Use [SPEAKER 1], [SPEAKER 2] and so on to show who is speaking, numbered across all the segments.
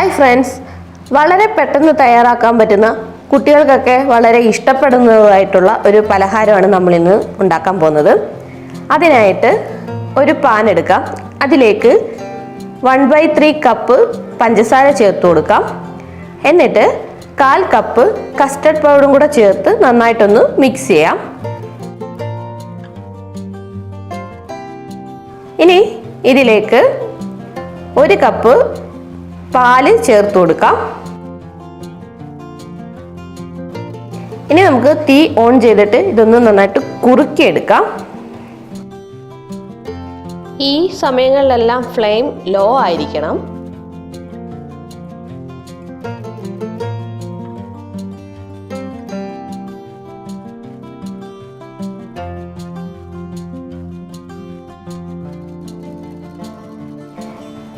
[SPEAKER 1] Hi friends, വളരെ പെട്ടെന്ന് തയ്യാറാക്കാൻ പറ്റുന്ന കുട്ടികൾക്കൊക്കെ വളരെ ഇഷ്ടപ്പെടുന്നതായിട്ടുള്ള ഒരു പലഹാരമാണ് നമ്മൾ ഇന്ന് ഉണ്ടാക്കാൻ പോകുന്നത്. അതിനായിട്ട് ഒരു പാൻ എടുക്കാം. അതിലേക്ക് 1/3 കപ്പ് പഞ്ചസാര ചേർത്ത് കൊടുക്കാം. എന്നിട്ട് 1/4 കപ്പ് കസ്റ്റർഡ് പൗഡറും കൂടെ ചേർത്ത് നന്നായിട്ടൊന്ന് മിക്സ് ചെയ്യാം. ഇനി ഇതിലേക്ക് 1 കപ്പ് പാല് ചേർത്ത് കൊടുക്കാം. ഇനി നമുക്ക് തീ ഓൺ ചെയ്തിട്ട് ഇതൊന്ന് നന്നായിട്ട് കുറുക്കിയെടുക്കാം. ഈ സമയങ്ങളിലെല്ലാം ഫ്ലെയിം ലോ ആയിരിക്കണം.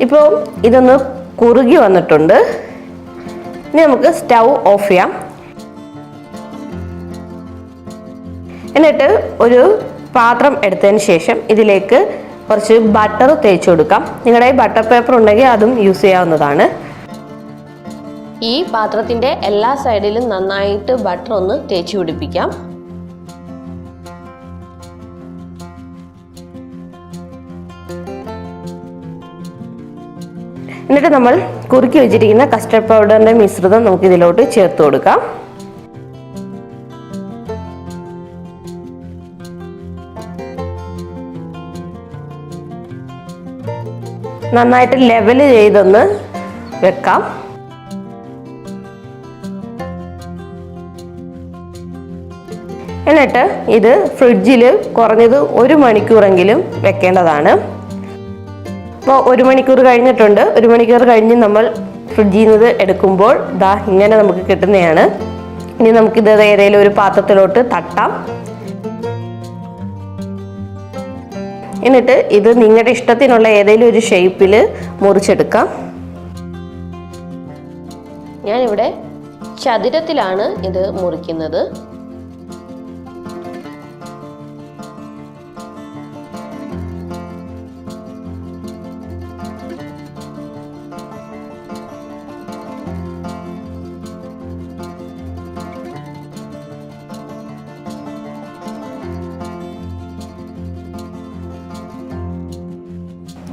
[SPEAKER 1] ഇപ്പോൾ ഇതൊന്ന് കുറുകി വന്നിട്ടുണ്ട്. ഇനി നമുക്ക് സ്റ്റൗ ഓഫ് ചെയ്യാം. എന്നിട്ട് ഒരു പാത്രം എടുത്തതിന് ശേഷം ഇതിലേക്ക് കുറച്ച് ബട്ടർ തേച്ച് കൊടുക്കാം. നിങ്ങളുടെ ബട്ടർ പേപ്പർ ഉണ്ടെങ്കിൽ അതും യൂസ് ചെയ്യാവുന്നതാണ്. ഈ പാത്രത്തിൻ്റെ എല്ലാ സൈഡിലും നന്നായിട്ട് ബട്ടർ ഒന്ന് തേച്ച് പിടിപ്പിക്കാം. എന്നിട്ട് നമ്മൾ കുറുക്കി വെച്ചിരിക്കുന്ന കസ്റ്റർഡ് പൗഡറിന്റെ മിശ്രിതം നമുക്ക് ഇതിലോട്ട് ചേർത്ത് കൊടുക്കാം. നന്നായിട്ട് ലെവൽ ചെയ്തൊന്ന് വെക്കാം. എന്നിട്ട് ഇത് ഫ്രിഡ്ജിൽ കുറഞ്ഞത് 1 മണിക്കൂറെങ്കിലും വെക്കേണ്ടതാണ്. അപ്പോൾ 1 മണിക്കൂർ കഴിഞ്ഞിട്ടുണ്ട്. 1 മണിക്കൂർ കഴിഞ്ഞ് നമ്മൾ ഫ്രിഡ്ജിൽ നിന്ന് എടുക്കുമ്പോൾ ദാ ഇങ്ങനെ നമുക്ക് കിട്ടുന്നതാണ്. ഇനി നമുക്കിത് ഏതെങ്കിലും ഒരു പാത്രത്തിലോട്ട് തട്ടാം. എന്നിട്ട് ഇത് നിങ്ങളുടെ ഇഷ്ടത്തിനുള്ള ഏതെങ്കിലും ഒരു ഷേപ്പിൽ മുറിച്ചെടുക്കാം. ഞാനിവിടെ ചതുരത്തിലാണ് ഇത് മുറിക്കുന്നത്.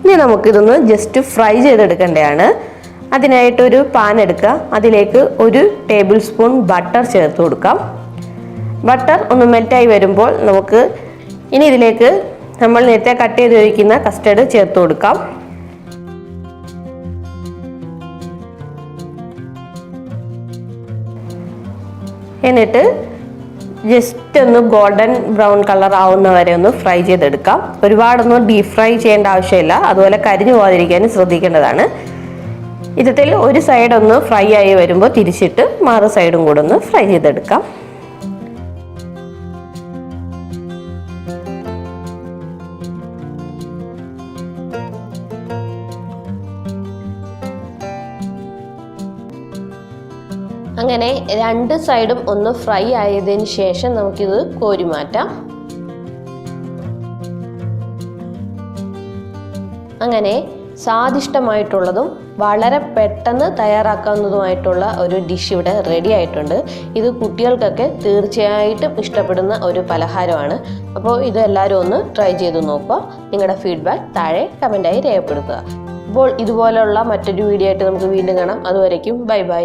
[SPEAKER 1] ഇനി നമുക്കിതൊന്ന് ജസ്റ്റ് ഫ്രൈ ചെയ്തെടുക്കേണ്ടതാണ്. അതിനായിട്ടൊരു പാൻ എടുക്കുക. അതിലേക്ക് 1 ടേബിൾ സ്പൂൺ ബട്ടർ ചേർത്ത് കൊടുക്കാം. ബട്ടർ ഒന്ന് മെൽറ്റായി വരുമ്പോൾ നമുക്ക് ഇനി ഇതിലേക്ക് നമ്മൾ നേരത്തെ കട്ട് ചെയ്ത് വയ്ക്കുന്ന കസ്റ്റർഡ് ചേർത്ത് കൊടുക്കാം. എന്നിട്ട് ജസ്റ്റ് ഒന്ന് ഗോൾഡൻ ബ്രൗൺ കളർ ആവുന്ന വരെ ഒന്ന് ഫ്രൈ ചെയ്തെടുക്കാം. ഒരുപാടൊന്നും ഡീപ് ഫ്രൈ ചെയ്യേണ്ട ആവശ്യമില്ല. അതുപോലെ കരിഞ്ഞു പോകാതിരിക്കാനും ശ്രദ്ധിക്കേണ്ടതാണ്. ഇതിൽ ഒരു സൈഡ് ഒന്ന് ഫ്രൈ ആയി വരുമ്പോൾ തിരിച്ചിട്ട് മറു സൈഡും കൂടെ ഒന്ന് ഫ്രൈ ചെയ്തെടുക്കാം. അങ്ങനെ 2 സൈഡും ഒന്ന് ഫ്രൈ ആയതിനു ശേഷം നമുക്കിത് കോരി മാറ്റാം. അങ്ങനെ സ്വാദിഷ്ടമായിട്ടുള്ളതും വളരെ പെട്ടെന്ന് തയ്യാറാക്കാവുന്നതുമായിട്ടുള്ള ഒരു ഡിഷ് ഇവിടെ റെഡി ആയിട്ടുണ്ട്. ഇത് കുട്ടികൾക്കൊക്കെ തീർച്ചയായിട്ടും ഇഷ്ടപ്പെടുന്ന ഒരു പലഹാരമാണ്. അപ്പോൾ ഇത് എല്ലാവരും ഒന്ന് ട്രൈ ചെയ്ത് നോക്കുക. നിങ്ങളുടെ ഫീഡ്ബാക്ക് താഴെ കമൻ്റായി രേഖപ്പെടുത്തുക. അപ്പോൾ ഇതുപോലെയുള്ള മറ്റൊരു വീഡിയോ ആയിട്ട് നമുക്ക് വീണ്ടും കാണാം. അതുവരേക്കും ബൈ ബൈ.